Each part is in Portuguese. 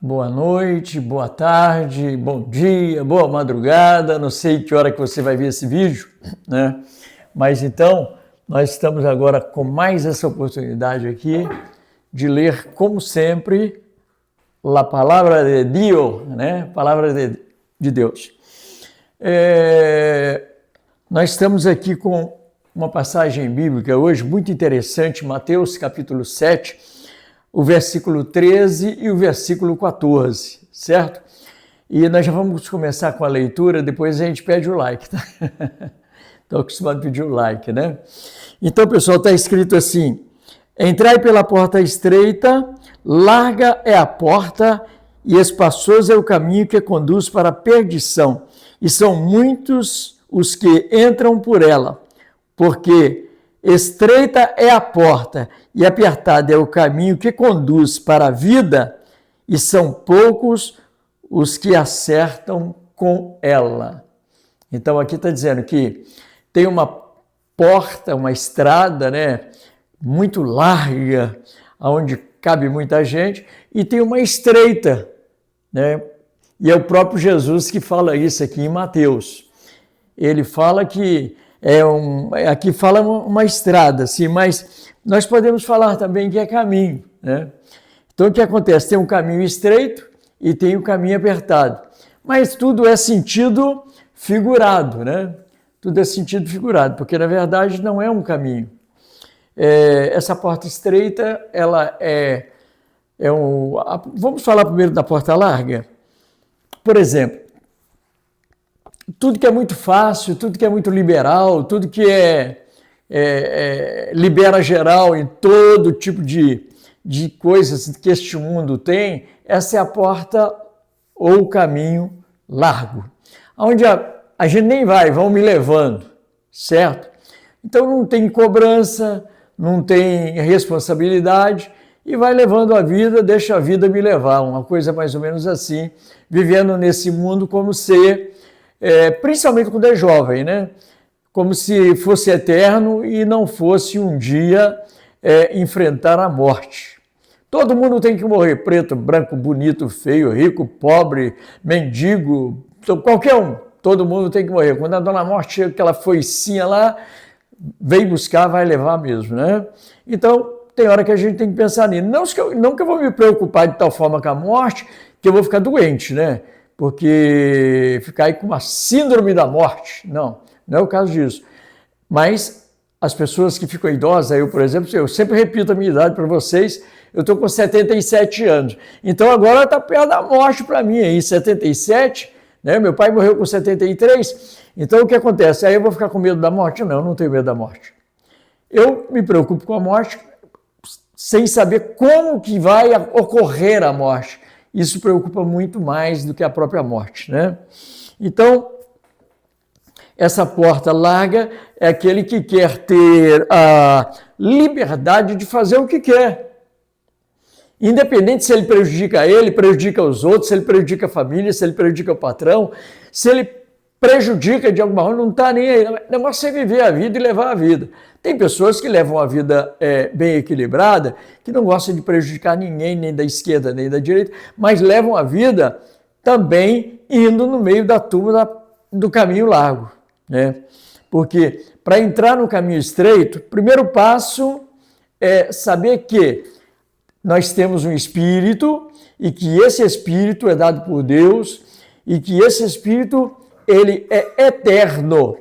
Boa noite, boa tarde, bom dia, boa madrugada, não sei que hora que você vai ver esse vídeo, né? Mas então, nós estamos agora com mais essa oportunidade aqui de ler, como sempre, a Palavra de Deus, né? Palavra de Deus. Nós estamos aqui com uma passagem bíblica hoje muito interessante, Mateus capítulo 7, o versículo 13 e o versículo 14, certo? E nós já vamos começar com a leitura, depois a gente pede o like, tá? Estou acostumado a pedir o like, né? Então, pessoal, está escrito assim: entrai pela porta estreita, larga é a porta e espaçoso é o caminho que conduz para a perdição, e são muitos os que entram por ela, porque estreita é a porta e apertado é o caminho que conduz para a vida, e são poucos os que acertam com ela. Então aqui está dizendo que tem uma porta, uma estrada, né, muito larga, onde cabe muita gente, e tem uma estreita, né? E é o próprio Jesus que fala isso aqui em Mateus. Ele fala que aqui fala uma estrada, sim, mas nós podemos falar também que é caminho, né? Então o que acontece? Tem um caminho estreito e tem um caminho apertado, mas tudo é sentido figurado, né? Tudo é sentido figurado, porque na verdade não é um caminho. Essa porta estreita, ela vamos falar primeiro da porta larga? Por exemplo, tudo que é muito fácil, tudo que é muito liberal, tudo que libera geral em todo tipo de coisas que este mundo tem, essa é a porta ou o caminho largo, onde a gente nem vão me levando, certo? Então não tem cobrança, não tem responsabilidade e vai levando a vida, deixa a vida me levar, uma coisa mais ou menos assim, vivendo nesse mundo como ser... principalmente quando é jovem, né? Como se fosse eterno e não fosse um dia enfrentar a morte. Todo mundo tem que morrer, preto, branco, bonito, feio, rico, pobre, mendigo, qualquer um. Todo mundo tem que morrer. Quando a dona morte chega, aquela foicinha lá, vem buscar, vai levar mesmo, né? Então, tem hora que a gente tem que pensar nisso. Não que eu vou me preocupar de tal forma com a morte, que eu vou ficar doente, né? Porque ficar aí com uma síndrome da morte, não é o caso disso. Mas as pessoas que ficam idosas, eu, por exemplo, eu sempre repito a minha idade para vocês, eu estou com 77 anos, então agora está perto da morte para mim aí, 77, né? Meu pai morreu com 73, então o que acontece? Aí eu vou ficar com medo da morte? Não, eu não tenho medo da morte. Eu me preocupo com a morte sem saber como que vai ocorrer a morte. Isso preocupa muito mais do que a própria morte, né? Então, essa porta larga é aquele que quer ter a liberdade de fazer o que quer. Independente se ele prejudica ele, prejudica os outros, se ele prejudica a família, se ele prejudica o patrão, se ele prejudica de alguma forma, não está nem aí. O negócio é viver a vida e levar a vida. Tem pessoas que levam a vida bem equilibrada, que não gostam de prejudicar ninguém, nem da esquerda, nem da direita, mas levam a vida também indo no meio da turma do caminho largo, né? Porque para entrar no caminho estreito, o primeiro passo é saber que nós temos um espírito e que esse espírito é dado por Deus e que esse espírito ele é eterno.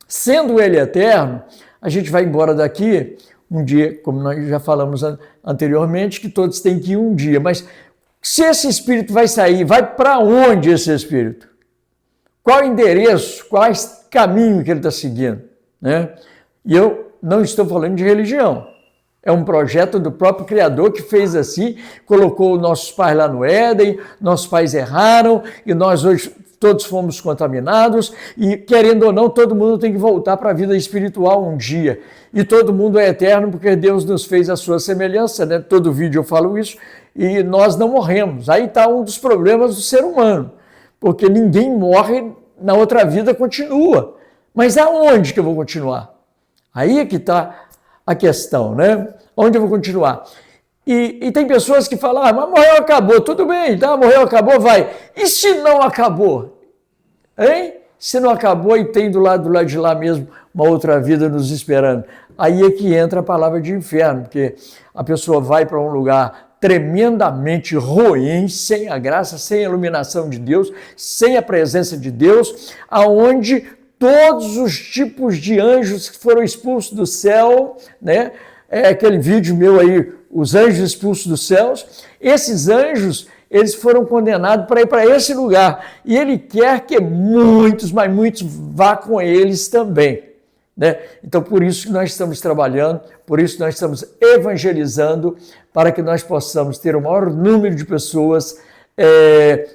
Sendo ele eterno, a gente vai embora daqui um dia, como nós já falamos anteriormente, que todos têm que ir um dia. Mas se esse espírito vai sair, vai para onde esse espírito? Qual endereço, qual caminho que ele está seguindo, né? E eu não estou falando de religião. É um projeto do próprio Criador que fez assim, colocou nossos pais lá no Éden, nossos pais erraram e nós hoje todos fomos contaminados e, querendo ou não, todo mundo tem que voltar para a vida espiritual um dia. E todo mundo é eterno porque Deus nos fez a sua semelhança, né? Todo vídeo eu falo isso, e nós não morremos. Aí está um dos problemas do ser humano, porque ninguém morre, na outra vida continua. Mas aonde que eu vou continuar? Aí é que está a questão, né? Onde eu vou continuar? E tem pessoas que falam, mas morreu, acabou, tudo bem, tá? Morreu, acabou, vai. E se não acabou? Hein? Se não acabou e tem do lado de lá mesmo uma outra vida nos esperando. Aí é que entra a palavra de inferno, porque a pessoa vai para um lugar tremendamente ruim, sem a graça, sem a iluminação de Deus, sem a presença de Deus, aonde todos os tipos de anjos que foram expulsos do céu, né? É aquele vídeo meu aí, os anjos expulsos dos céus, esses anjos, eles foram condenados para ir para esse lugar. E ele quer que muitos, mas muitos, vá com eles também. Né? Então, por isso que nós estamos trabalhando, por isso que nós estamos evangelizando, para que nós possamos ter o maior número de pessoas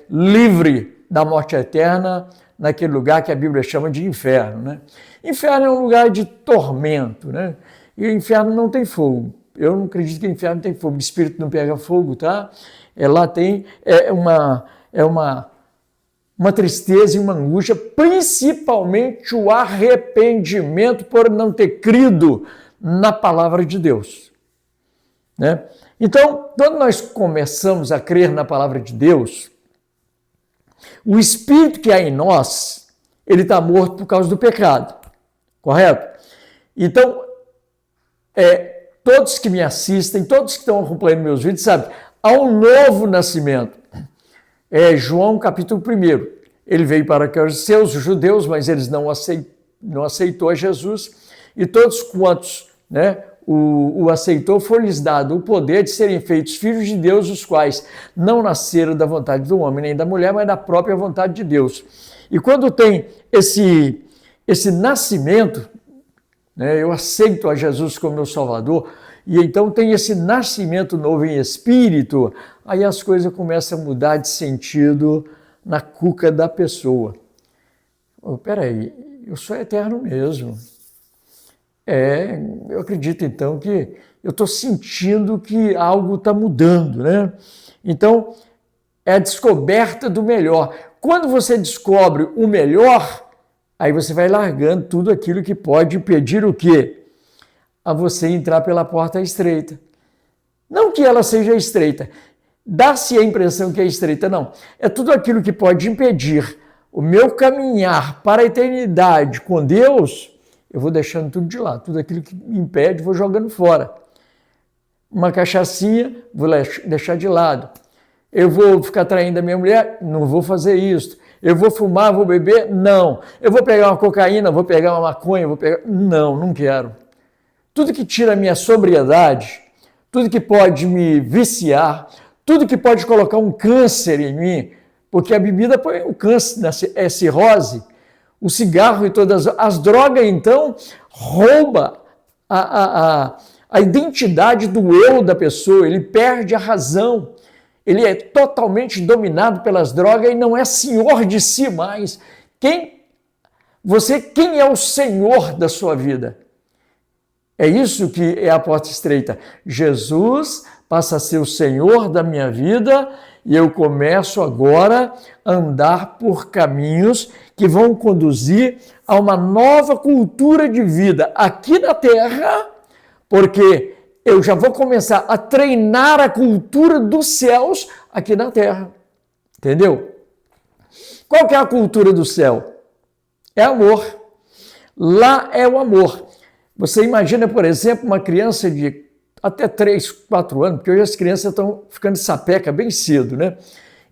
livre da morte eterna, naquele lugar que a Bíblia chama de inferno. Né? Inferno é um lugar de tormento, né? E o inferno não tem fogo. Eu não acredito que o inferno tem fogo, o espírito não pega fogo, tá? Lá tem uma tristeza e uma angústia, principalmente o arrependimento por não ter crido na palavra de Deus. Né? Então, quando nós começamos a crer na palavra de Deus, o espírito que há em nós, ele está morto por causa do pecado, correto? Então, todos que me assistem, todos que estão acompanhando meus vídeos, sabem, há um novo nascimento. João capítulo 1. Ele veio para os seus judeus, mas eles não aceitou a Jesus, e todos quantos, né, o aceitou, foi-lhes dado o poder de serem feitos filhos de Deus, os quais não nasceram da vontade do homem nem da mulher, mas da própria vontade de Deus. E quando tem esse nascimento, né, eu aceito a Jesus como meu Salvador, e então tem esse nascimento novo em espírito, aí as coisas começam a mudar de sentido na cuca da pessoa. Peraí, eu sou eterno mesmo. Eu acredito então que eu estou sentindo que algo está mudando, né? Então, é a descoberta do melhor. Quando você descobre o melhor, aí você vai largando tudo aquilo que pode impedir o quê? A você entrar pela porta estreita. Não que ela seja estreita, dá-se a impressão que é estreita, não. É tudo aquilo que pode impedir o meu caminhar para a eternidade com Deus, eu vou deixando tudo de lado. Tudo aquilo que me impede, vou jogando fora. Uma cachaçinha, vou deixar de lado. Eu vou ficar traindo a minha mulher? Não vou fazer isso. Eu vou fumar, vou beber? Não. Eu vou pegar uma cocaína, vou pegar uma maconha, não quero. Tudo que tira a minha sobriedade, tudo que pode me viciar, tudo que pode colocar um câncer em mim, porque a bebida põe o câncer, é cirrose, o cigarro e todas as drogas, então, rouba a identidade do eu da pessoa, ele perde a razão, ele é totalmente dominado pelas drogas e não é senhor de si mais. Quem é o senhor da sua vida? É isso que é a porta estreita. Jesus passa a ser o Senhor da minha vida e eu começo agora a andar por caminhos que vão conduzir a uma nova cultura de vida aqui na Terra, porque eu já vou começar a treinar a cultura dos céus aqui na Terra. Entendeu? Qual que é a cultura do céu? É amor. Lá é o amor. Você imagina, por exemplo, uma criança de até 3, 4 anos, porque hoje as crianças estão ficando sapeca bem cedo, né?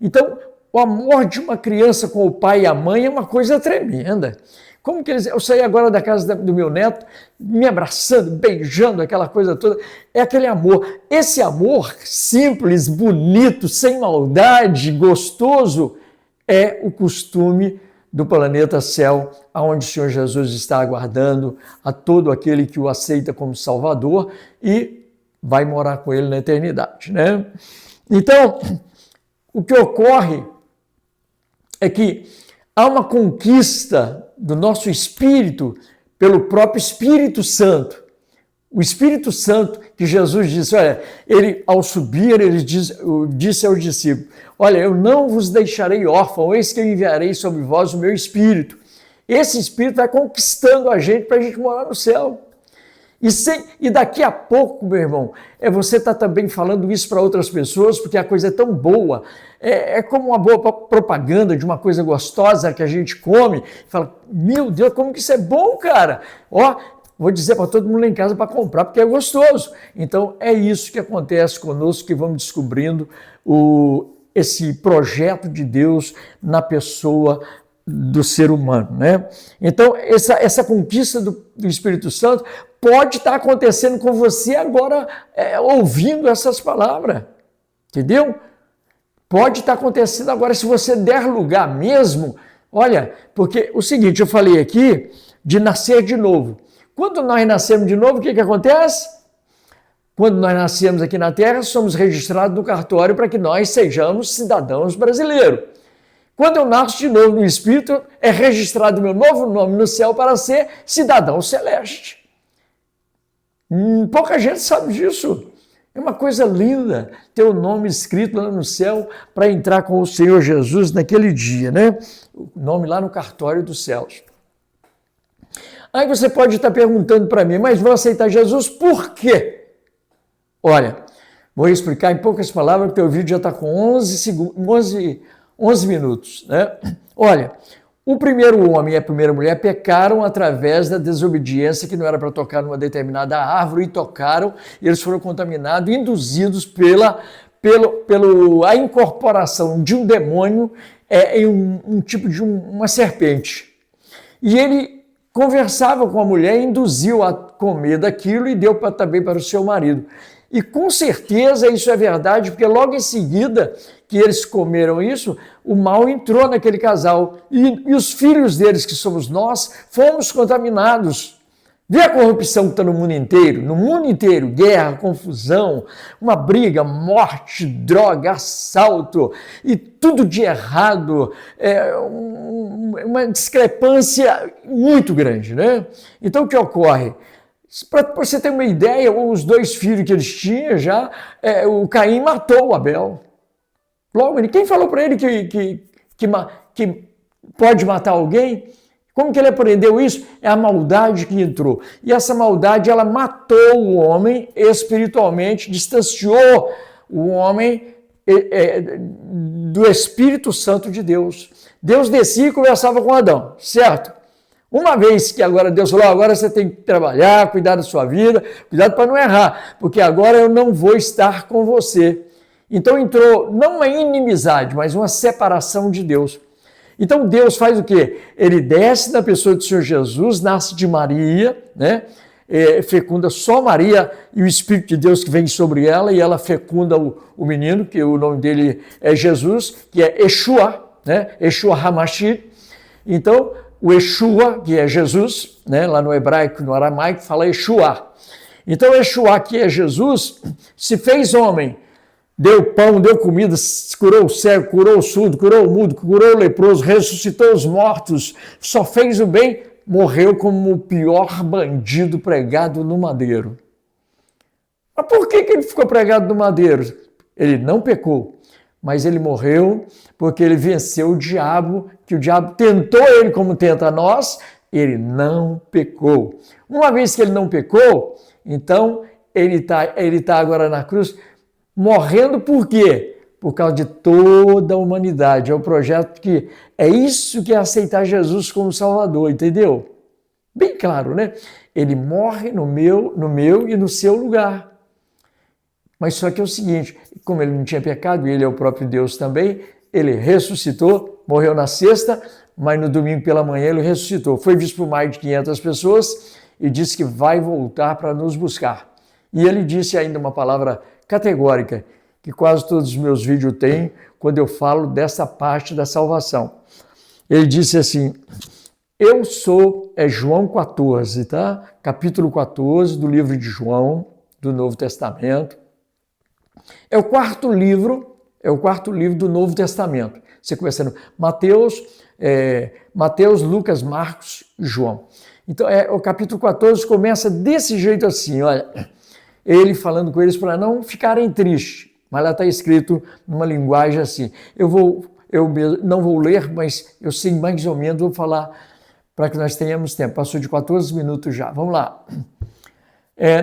Então, o amor de uma criança com o pai e a mãe é uma coisa tremenda. Como que eles... Eu saí agora da casa do meu neto, me abraçando, beijando, aquela coisa toda. É aquele amor. Esse amor simples, bonito, sem maldade, gostoso, é o costume do planeta céu, onde o Senhor Jesus está aguardando a todo aquele que o aceita como Salvador e vai morar com ele na eternidade, né? Então, o que ocorre é que há uma conquista do nosso espírito pelo próprio Espírito Santo. O Espírito Santo, que Jesus disse, olha, ele ao subir, ele disse aos discípulos, olha, eu não vos deixarei órfão, eis que eu enviarei sobre vós o meu Espírito. Esse Espírito vai conquistando a gente para a gente morar no céu. E daqui a pouco, meu irmão, você está também falando isso para outras pessoas, porque a coisa é tão boa. É como uma boa propaganda de uma coisa gostosa que a gente come. Fala, meu Deus, como que isso é bom, cara? Ó, vou dizer para todo mundo lá em casa para comprar, porque é gostoso. Então, é isso que acontece conosco, que vamos descobrindo esse projeto de Deus na pessoa do ser humano, né? Então, essa conquista do Espírito Santo pode estar acontecendo com você agora, ouvindo essas palavras, entendeu? Pode estar acontecendo agora, se você der lugar mesmo. Olha, porque o seguinte, eu falei aqui de nascer de novo. Quando nós nascemos de novo, o que acontece? Quando nós nascemos aqui na Terra, somos registrados no cartório para que nós sejamos cidadãos brasileiros. Quando eu nasço de novo no Espírito, é registrado meu novo nome no céu para ser cidadão celeste. Pouca gente sabe disso. É uma coisa linda ter o nome escrito lá no céu para entrar com o Senhor Jesus naquele dia, né? O nome lá no cartório dos céus. Aí você pode estar perguntando para mim, mas vou aceitar Jesus por quê? Olha, vou explicar em poucas palavras, porque o vídeo já está com 11 minutos, né? Olha, o primeiro homem e a primeira mulher pecaram através da desobediência, que não era para tocar numa determinada árvore, e tocaram, e eles foram contaminados, induzidos pela incorporação de um demônio em um tipo de uma serpente. E ele conversava com a mulher, induziu a comer daquilo e deu também para o seu marido. E com certeza isso é verdade, porque logo em seguida que eles comeram isso, o mal entrou naquele casal. E os filhos deles, que somos nós, fomos contaminados. Vê a corrupção que está no mundo inteiro, guerra, confusão, uma briga, morte, droga, assalto e tudo de errado, uma discrepância muito grande, né? Então o que ocorre? Para você ter uma ideia, os dois filhos que eles tinham já, o Caim matou o Abel. Logo, quem falou para ele que pode matar alguém? Como que ele aprendeu isso? É a maldade que entrou. E essa maldade, ela matou o homem espiritualmente, distanciou o homem do Espírito Santo de Deus. Deus descia e conversava com Adão, certo? Uma vez que agora Deus falou, agora você tem que trabalhar, cuidar da sua vida, cuidado para não errar, porque agora eu não vou estar com você. Então entrou não uma inimizade, mas uma separação de Deus. Então Deus faz o quê? Ele desce na pessoa do Senhor Jesus, nasce de Maria, né? Fecunda só Maria e o Espírito de Deus que vem sobre ela, e ela fecunda o menino, que o nome dele é Jesus, que é Yeshua, né? Yeshua HaMashiach. Então, o Yeshua, que é Jesus, né? Lá no hebraico, no aramaico, fala Yeshua. Então, Yeshua, que é Jesus, se fez homem, deu pão, deu comida, curou o cego, curou o surdo, curou o mudo, curou o leproso, ressuscitou os mortos, só fez o bem, morreu como o pior bandido pregado no madeiro. Mas por que ele ficou pregado no madeiro? Ele não pecou, mas ele morreu porque ele venceu o diabo, que o diabo tentou ele como tenta nós, ele não pecou. Uma vez que ele não pecou, então ele tá agora na cruz, morrendo por quê? Por causa de toda a humanidade. É o projeto que é isso que é aceitar Jesus como Salvador, entendeu? Bem claro, né? Ele morre no meu e no seu lugar. Mas só que é o seguinte, como ele não tinha pecado, e ele é o próprio Deus também, ele ressuscitou, morreu na sexta, mas no domingo pela manhã ele ressuscitou. Foi visto por mais de 500 pessoas e disse que vai voltar para nos buscar. E ele disse ainda uma palavra categórica, que quase todos os meus vídeos têm, quando eu falo dessa parte da salvação. Ele disse assim, eu sou, João 14, tá? Capítulo 14 do livro de João, do Novo Testamento. É o quarto livro do Novo Testamento. Você começando Mateus, Lucas, Marcos e João. Então, o capítulo 14 começa desse jeito assim, olha, ele falando com eles para não ficarem tristes, mas lá está escrito numa linguagem assim. Eu não vou ler, mas eu sei mais ou menos, vou falar para que nós tenhamos tempo. Passou de 14 minutos já. Vamos lá.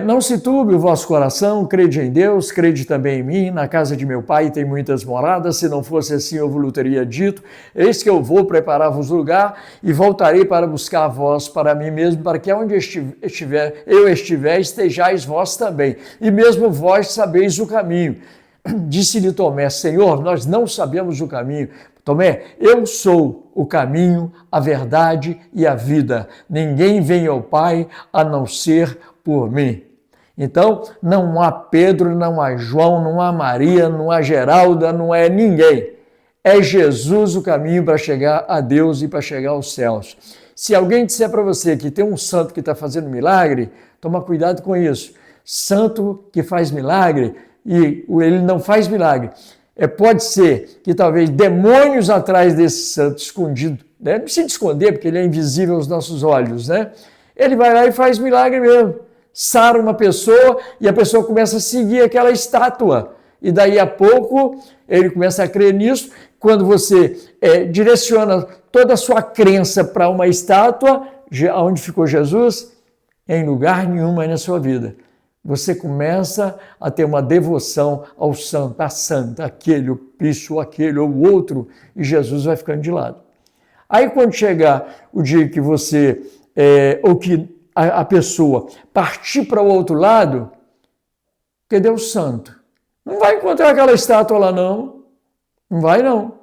Não se turbe o vosso coração, crede em Deus, crede também em mim. Na casa de meu pai tem muitas moradas, se não fosse assim eu vos teria dito. Eis que eu vou preparar-vos lugar e voltarei para buscar vós para mim mesmo, para que onde eu estiver, estejais vós também. E mesmo vós sabeis o caminho. Disse-lhe Tomé, Senhor, nós não sabemos o caminho. Tomé, eu sou o caminho, a verdade e a vida. Ninguém vem ao Pai a não ser por mim. Então, não há Pedro, não há João, não há Maria, não há Geralda, não é ninguém. É Jesus o caminho para chegar a Deus e para chegar aos céus. Se alguém disser para você que tem um santo que está fazendo milagre, toma cuidado com isso. Santo que faz milagre e ele não faz milagre. Pode ser que talvez demônios atrás desse santo escondido, né? Não precisa esconder porque ele é invisível aos nossos olhos, né? Ele vai lá e faz milagre mesmo. Sara uma pessoa e a pessoa começa a seguir aquela estátua. E daí a pouco ele começa a crer nisso. Quando você direciona toda a sua crença para uma estátua, onde ficou Jesus? Em lugar nenhum mais na sua vida. Você começa a ter uma devoção ao santo, à santa, aquele, isso, aquele ou outro, e Jesus vai ficando de lado. Aí quando chegar o dia que você, ou que a pessoa partir para o outro lado, cadê o santo? Não vai encontrar aquela estátua lá não, não vai não.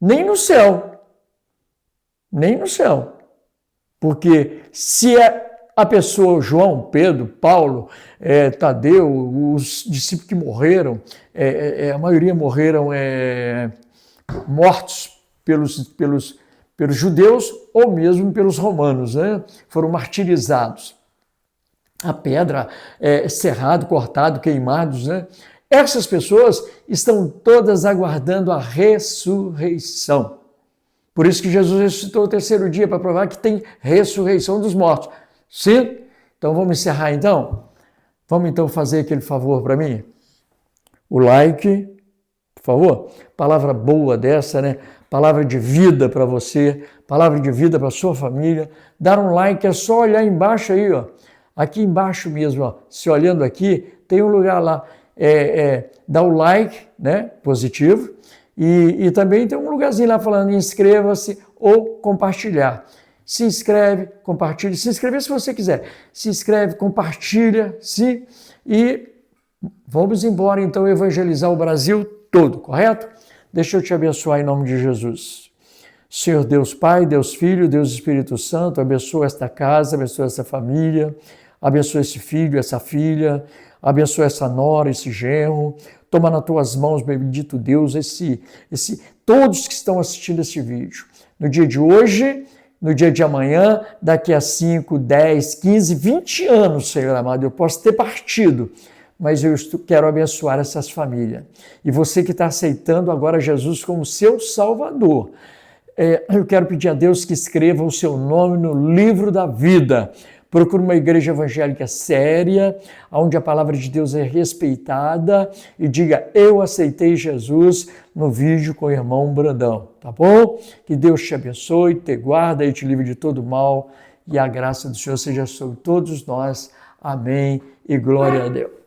Nem no céu, nem no céu. Porque se a pessoa, João, Pedro, Paulo, Tadeu, os discípulos que morreram, a maioria morreram mortos pelos judeus ou mesmo pelos romanos, né? Foram martirizados. A pedra, serrado, cortado, queimados, né? Essas pessoas estão todas aguardando a ressurreição. Por isso que Jesus ressuscitou o terceiro dia, para provar que tem ressurreição dos mortos. Sim? Então vamos encerrar então? Vamos então fazer aquele favor para mim? O like, por favor. Palavra boa dessa, né? Palavra de vida para você, palavra de vida para sua família. Dar um like é só olhar embaixo aí, ó. Aqui embaixo mesmo, ó. Se olhando aqui, tem um lugar lá. Dá o like, né? Positivo. E também tem um lugarzinho lá falando inscreva-se ou compartilhar. Se inscreve, compartilha. Se inscrever se você quiser. Se inscreve, compartilha, sim. E vamos embora então evangelizar o Brasil todo, correto? Deixa eu te abençoar em nome de Jesus. Senhor Deus Pai, Deus Filho, Deus Espírito Santo, abençoa esta casa, abençoa essa família, abençoa esse filho, essa filha, abençoa essa nora, esse genro. Toma nas tuas mãos, bendito Deus, todos que estão assistindo esse vídeo. No dia de hoje, no dia de amanhã, daqui a 5, 10, 15, 20 anos, Senhor amado, eu posso ter partido, mas eu quero abençoar essas famílias. E você que está aceitando agora Jesus como seu Salvador, eu quero pedir a Deus que escreva o seu nome no livro da vida. Procure uma igreja evangélica séria, onde a palavra de Deus é respeitada e diga, eu aceitei Jesus no vídeo com o irmão Brandão, tá bom? Que Deus te abençoe, te guarda e te livre de todo mal e a graça do Senhor seja sobre todos nós. Amém e glória a Deus.